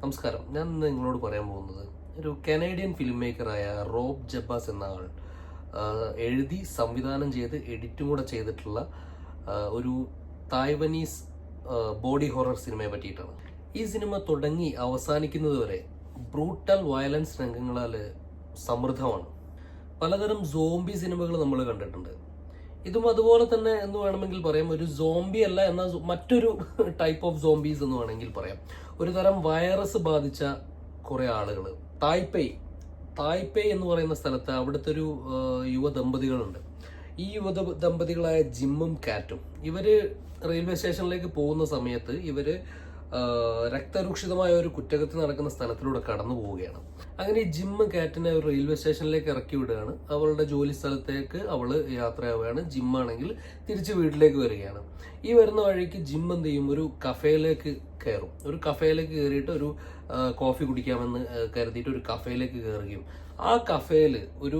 നമസ്കാരം. ഞാൻ ഇന്ന് നിങ്ങളോട് പറയാൻ പോകുന്നത് ഒരു കനേഡിയൻ ഫിലിം മേക്കറായ റോബ് ജബ്ബാസ് എന്ന ആൾ എഴുതി സംവിധാനം ചെയ്ത് എഡിറ്റും കൂടെ ചെയ്തിട്ടുള്ള ഒരു തായ്വനീസ് ബോഡി ഹൊറർ സിനിമയെ പറ്റിയിട്ടാണ്. ഈ സിനിമ തുടങ്ങി അവസാനിക്കുന്നത് വരെ ബ്രൂട്ടൽ വയലൻസ് രംഗങ്ങളാൽ സമൃദ്ധമാണ്. പലതരം സോംബി സിനിമകൾ നമ്മൾ കണ്ടിട്ടുണ്ട്. ഇതും അതുപോലെ തന്നെ എന്ന് വേണമെങ്കിൽ പറയാം. ഒരു സോംബി അല്ല എന്നാൽ മറ്റൊരു ടൈപ്പ് ഓഫ് സോംബീസ് എന്ന് വേണമെങ്കിൽ പറയാം. ഒരു തരം വൈറസ് ബാധിച്ച കുറെ ആളുകൾ. തായ്പേയ് എന്ന് പറയുന്ന സ്ഥലത്ത് അവിടുത്തെ ഒരു യുവ ദമ്പതികളുണ്ട്. ഈ ദമ്പതികളായ ജിമ്മും കാറ്റും ഇവര് റെയിൽവേ സ്റ്റേഷനിലേക്ക് പോകുന്ന സമയത്ത് ഇവര് രക്തരൂക്ഷിതമായ ഒരു കുറ്റകൃത്യം നടക്കുന്ന സ്ഥലത്തിലൂടെ കടന്നു പോവുകയാണ്. അങ്ങനെ ഈ ജിമ്മ് കാറ്റിനെ ഒരു റെയിൽവേ സ്റ്റേഷനിലേക്ക് ഇറക്കി വിടുകയാണ്. അവളുടെ ജോലി സ്ഥലത്തേക്ക് അവള് യാത്രയാവുകയാണ്. ജിമ്മാണെങ്കിൽ തിരിച്ച് വീട്ടിലേക്ക് വരികയാണ്. ഈ വരുന്ന വഴിക്ക് ജിം എന്ത് ചെയ്യും, ഒരു കഫേയിലേക്ക് കയറും. ഒരു കഫേയിലേക്ക് കയറിയിട്ട് ഒരു കോഫി കുടിക്കാമെന്ന് കരുതിയിട്ട് ഒരു കഫേയിലേക്ക് കയറുകയും ആ കഫേയില് ഒരു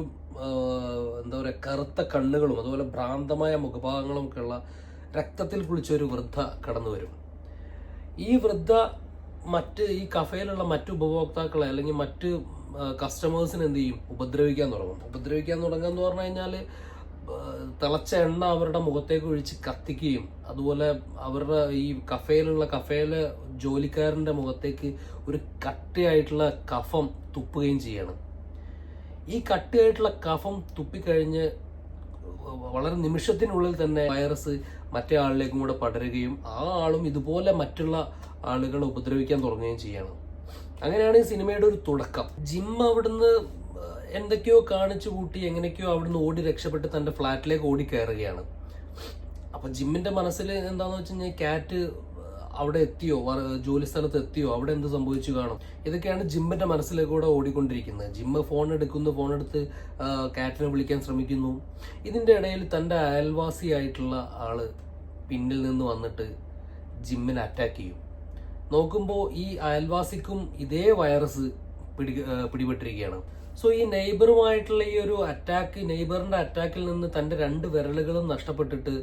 എന്താ പറയുക, കറുത്ത കണ്ണുകളും അതുപോലെ ഭ്രാന്തമായ മുഖഭാഗങ്ങളും ഒക്കെ ഉള്ള രക്തത്തിൽ കുളിച്ച ഒരു വൃദ്ധ കടന്നു വരും. ഈ വൃദ്ധ ഈ കഫേയിലുള്ള മറ്റു ഉപഭോക്താക്കളെ അല്ലെങ്കിൽ മറ്റ് കസ്റ്റമേഴ്സിന് എന്ത് ചെയ്യും, ഉപദ്രവിക്കാൻ തുടങ്ങുക എന്ന് പറഞ്ഞു കഴിഞ്ഞാൽ തിളച്ച എണ്ണ അവരുടെ മുഖത്തേക്ക് ഒഴിച്ച് കത്തിക്കുകയും അതുപോലെ അവരുടെ ഈ കഫേയിലെ ജോലിക്കാരൻ്റെ മുഖത്തേക്ക് ഒരു കട്ടിയായിട്ടുള്ള കഫം തുപ്പുകയും ചെയ്യണം. ഈ കട്ടിയായിട്ടുള്ള കഫം തുപ്പിക്കഴിഞ്ഞ് വളരെ നിമിഷത്തിനുള്ളിൽ തന്നെ വൈറസ് മറ്റേ ആളിലേക്കും കൂടെ പടരുകയും ആ ആളും ഇതുപോലെ മറ്റുള്ള ആളുകളെ ഉപദ്രവിക്കാൻ തുടങ്ങുകയും ചെയ്യണം. അങ്ങനെയാണ് ഈ സിനിമയുടെ ഒരു തുടക്കം. ജിം അവിടുന്ന് എന്തൊക്കെയോ കാണിച്ചു കൂട്ടി എങ്ങനെയൊക്കെയോ അവിടുന്ന് ഓടി രക്ഷപ്പെട്ട് തന്റെ ഫ്ലാറ്റിലേക്ക് ഓടി കയറുകയാണ്. അപ്പൊ ജിമ്മിന്റെ മനസ്സിൽ എന്താന്ന് വെച്ച് കഴിഞ്ഞാൽ കാറ്റ് അവിടെ എത്തിയോ, ജോലി സ്ഥലത്ത് എത്തിയോ, അവിടെ എന്ത് സംഭവിച്ചു കാണും, ഇതൊക്കെയാണ് ജിമ്മിന്റെ മനസ്സിലേക്ക് കൂടെ ഓടിക്കൊണ്ടിരിക്കുന്നത്. ജിമ്മ് ഫോൺ എടുത്ത് കാറ്റിനെ വിളിക്കാൻ ശ്രമിക്കുന്നു. ഇതിന്റെ ഇടയിൽ തന്റെ അയൽവാസിയായിട്ടുള്ള ആള് പിന്നിൽ നിന്ന് വന്നിട്ട് ജിമ്മിനെ അറ്റാക്ക് ചെയ്യും. നോക്കുമ്പോൾ ഈ അയൽവാസിക്കും ഇതേ വൈറസ് പിടിപെട്ടിരിക്കുകയാണ്. സോ ഈ നെയ്ബറുമായിട്ടുള്ള ഈ ഒരു നെയ്ബറിന്റെ അറ്റാക്കിൽ നിന്ന് തന്റെ 2 വിരലുകളും നഷ്ടപ്പെട്ടിട്ട്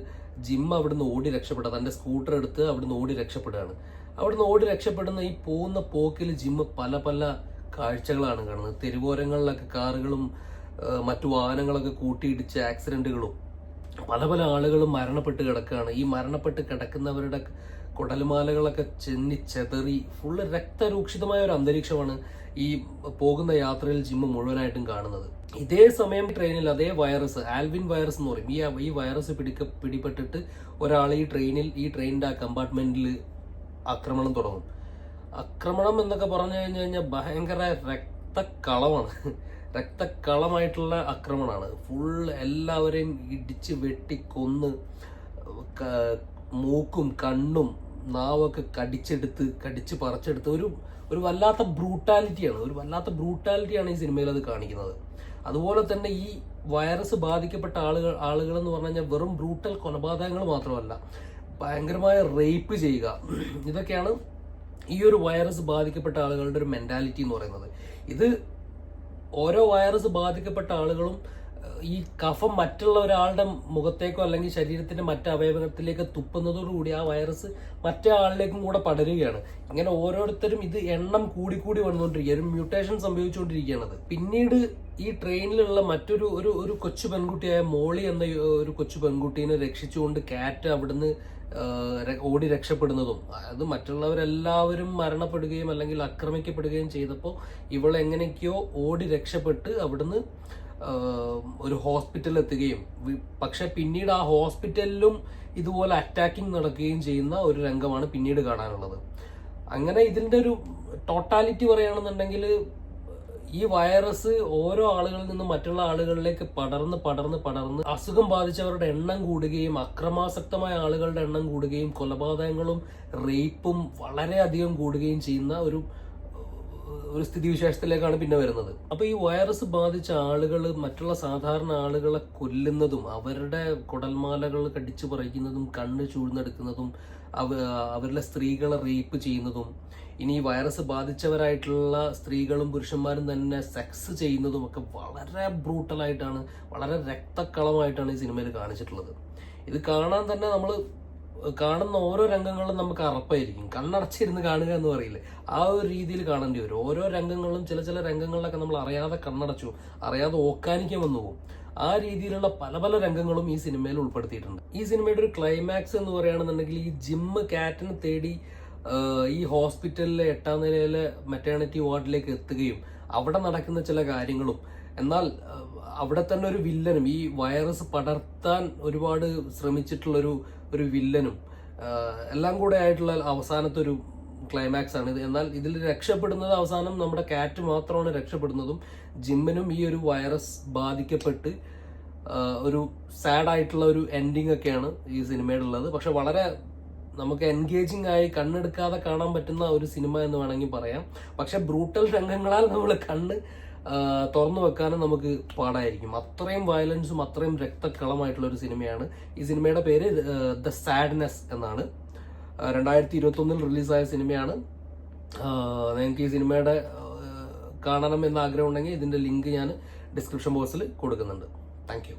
ജിം അവിടുന്ന് ഓടി രക്ഷപ്പെടുക, തന്റെ സ്കൂട്ടർ എടുത്ത് അവിടുന്ന് ഓടി രക്ഷപ്പെടുകയാണ്. അവിടുന്ന് ഓടി രക്ഷപ്പെടുന്ന ഈ പോകുന്ന പോക്കിൽ ജിമ്മ് പല പല കാഴ്ചകളാണ് കാണുന്നത്. തെരുവോരങ്ങളിലൊക്കെ കാറുകളും മറ്റു വാഹനങ്ങളൊക്കെ കൂട്ടിയിടിച്ച് ആക്സിഡന്റുകളും പല പല ആളുകളും മരണപ്പെട്ട് കിടക്കുകയാണ്. ഈ മരണപ്പെട്ട് കിടക്കുന്നവരുടെ കുടൽമാലകളൊക്കെ ചെതറി ഫുള്ള് രക്തരൂക്ഷിതമായ ഒരു അന്തരീക്ഷമാണ് ഈ പോകുന്ന യാത്രയിൽ ജിമ്മ് മുഴുവനായിട്ടും കാണുന്നത്. ഇതേ സമയം ട്രെയിനിൽ അതേ വൈറസ്, ആൽവിൻ വൈറസ് എന്ന് പറയും, ഈ വൈറസ് പിടിപെട്ടിട്ട് ഒരാൾ ഈ ട്രെയിനിന്റെ ആ കമ്പാർട്ട്മെന്റിൽ ആക്രമണം തുടങ്ങും. ആക്രമണം എന്നൊക്കെ പറഞ്ഞു കഴിഞ്ഞാൽ ഭയങ്കര രക്തക്കളമായിട്ടുള്ള ആക്രമണമാണ്. ഫുൾ എല്ലാവരെയും ഇടിച്ച് വെട്ടി കൊന്ന് മൂക്കും കണ്ണും നാവൊക്കെ കടിച്ച് പറിച്ചെടുത്ത് ഒരു വല്ലാത്ത ബ്രൂട്ടാലിറ്റിയാണ് ഈ സിനിമയിൽ അത് കാണിക്കുന്നത്. അതുപോലെ തന്നെ ഈ വൈറസ് ബാധിക്കപ്പെട്ട ആളുകൾ എന്ന് പറഞ്ഞു കഴിഞ്ഞാൽ വെറും ബ്രൂട്ടൽ കൊലപാതകങ്ങൾ മാത്രമല്ല, ഭയങ്കരമായ റേപ്പ് ചെയ്യുക, ഇതൊക്കെയാണ് ഈ ഒരു വൈറസ് ബാധിക്കപ്പെട്ട ആളുകളുടെ ഒരു മെന്റാലിറ്റി എന്ന് പറയുന്നത്. ഇത് ഓരോ വൈറസ് ബാധിക്കപ്പെട്ട ആളുകളും ഈ കഫം മറ്റുള്ള ഒരാളുടെ മുഖത്തേക്കോ അല്ലെങ്കിൽ ശരീരത്തിന്റെ മറ്റു അവയവത്തിലേക്ക് തുപ്പുന്നതോടുകൂടി ആ വൈറസ് മറ്റേ ആളിലേക്കും കൂടെ പടരുകയാണ്. ഇങ്ങനെ ഓരോരുത്തരും ഇത് എണ്ണം കൂടി വന്നുകൊണ്ടിരിക്കുക, ഒരു മ്യൂട്ടേഷൻ സംഭവിച്ചുകൊണ്ടിരിക്കുകയാണത്. പിന്നീട് ഈ ട്രെയിനിലുള്ള മറ്റൊരു ഒരു കൊച്ചു പെൺകുട്ടിയായ മോളി എന്ന ഒരു കൊച്ചു പെൺകുട്ടീനെ രക്ഷിച്ചുകൊണ്ട് കാറ്റ് അവിടുന്ന് ഓടി രക്ഷപ്പെടുന്നതും, അത് മറ്റുള്ളവരെല്ലാവരും മരണപ്പെടുകയും അല്ലെങ്കിൽ ആക്രമിക്കപ്പെടുകയും ചെയ്തപ്പോൾ ഇവൾ എങ്ങനെയൊക്കെയോ ഓടി രക്ഷപ്പെട്ട് അവിടുന്ന് ഒരു ഹോസ്പിറ്റലിൽ എത്തുകയും പക്ഷെ പിന്നീട് ആ ഹോസ്പിറ്റലിലും ഇതുപോലെ അറ്റാക്കിംഗ് നടക്കുകയും ചെയ്യുന്ന ഒരു രംഗമാണ് പിന്നീട് കാണാനുള്ളത്. അങ്ങനെ ഇതിന്റെ ഒരു ടോട്ടാലിറ്റി പറയുകയാണെന്നുണ്ടെങ്കിൽ ഈ വൈറസ് ഓരോ ആളുകളിൽ നിന്നും മറ്റുള്ള ആളുകളിലേക്ക് പടർന്ന് അസുഖം ബാധിച്ചവരുടെ എണ്ണം കൂടുകയും അക്രമാസക്തമായ ആളുകളുടെ എണ്ണം കൂടുകയും കൊലപാതകങ്ങളും റേപ്പും വളരെയധികം കൂടുകയും ചെയ്യുന്ന ഒരു സ്ഥിതിവിശേഷത്തിലേക്കാണ് പിന്നെ വരുന്നത്. അപ്പൊ ഈ വൈറസ് ബാധിച്ച ആളുകൾ മറ്റുള്ള സാധാരണ ആളുകളെ കൊല്ലുന്നതും അവരുടെ കുടൽമാലകൾ കടിച്ചു പറിക്കുന്നതും കണ്ണ് ചൂഴ്ന്നെടുക്കുന്നതും അവരിലെ സ്ത്രീകളെ റേപ്പ് ചെയ്യുന്നതും ഇനി വൈറസ് ബാധിച്ചവരായിട്ടുള്ള സ്ത്രീകളും പുരുഷന്മാരും തന്നെ സെക്സ് ചെയ്യുന്നതും ഒക്കെ വളരെ ബ്രൂട്ടലായിട്ടാണ്, വളരെ രക്തക്കളമായിട്ടാണ് ഈ സിനിമയിൽ കാണിച്ചിട്ടുള്ളത്. ഇത് കാണാൻ തന്നെ നമ്മൾ കാണുന്ന ഓരോ രംഗങ്ങളും നമുക്ക് അറപ്പായിരിക്കും. കണ്ണടച്ചിരുന്ന് കാണുക എന്ന് പറയില്ലേ, ആ ഒരു രീതിയിൽ കാണേണ്ടി വരും. ഓരോ രംഗങ്ങളും ചില രംഗങ്ങളിലൊക്കെ നമ്മൾ അറിയാതെ കണ്ണടച്ചു, അറിയാതെ ഓക്കാനിക്കാൻ വന്നു പോകും. ആ രീതിയിലുള്ള പല പല രംഗങ്ങളും ഈ സിനിമയിൽ ഉൾപ്പെടുത്തിയിട്ടുണ്ട്. ഈ സിനിമയുടെ ഒരു ക്ലൈമാക്സ് എന്ന് പറയുകയാണെന്നുണ്ടെങ്കിൽ ഈ ജിമ്മ് കാറ്റിനെ തേടി ഈ ഹോസ്പിറ്റലിലെ 8ാം നിലയിലെ മെറ്റേണിറ്റി വാർഡിലേക്ക് എത്തുകയും അവിടെ നടക്കുന്ന ചില കാര്യങ്ങളും, എന്നാൽ അവിടെ തന്നെ ഒരു വില്ലനും, ഈ വൈറസ് പടർത്താൻ ഒരുപാട് ശ്രമിച്ചിട്ടുള്ളൊരു വില്ലനും എല്ലാം കൂടെ ആയിട്ടുള്ള അവസാനത്തെ ഒരു ക്ലൈമാക്സ് ആണ് ഇത്. എന്നാൽ ഇതിൽ രക്ഷപ്പെടുന്നത് അവസാനം നമ്മുടെ കാറ്റ് മാത്രമാണ് രക്ഷപ്പെടുന്നതും. ജിമ്മിനും ഈ ഒരു വൈറസ് ബാധിക്കപ്പെട്ട് ഒരു സാഡ് ആയിട്ടുള്ള ഒരു എൻഡിങ് ഒക്കെയാണ് ഈ സിനിമയുടെ ഉള്ളത്. പക്ഷെ വളരെ നമുക്ക് എൻഗേജിങ് ആയി കണ്ണെടുക്കാതെ കാണാൻ പറ്റുന്ന ഒരു സിനിമ എന്ന് വേണമെങ്കിൽ പറയാം. പക്ഷെ ബ്രൂട്ടൽ രംഗങ്ങളാൽ നമ്മൾ കണ്ണ് തുറന്നു വെക്കാനും നമുക്ക് പാടായിരിക്കും. അത്രയും വയലൻസും അത്രയും രക്തക്കളമായിട്ടുള്ള ഒരു സിനിമയാണ്. ഈ സിനിമയുടെ പേര് ദ സാഡ്നെസ് എന്നാണ്. 2021 റിലീസായ സിനിമയാണ്. നിങ്ങൾക്ക് ഈ സിനിമയുടെ കാണണം എന്ന ആഗ്രഹം ഉണ്ടെങ്കിൽ ഇതിന്റെ ലിങ്ക് ഞാൻ ഡിസ്ക്രിപ്ഷൻ ബോക്സിൽ കൊടുക്കുന്നുണ്ട്. Thank you.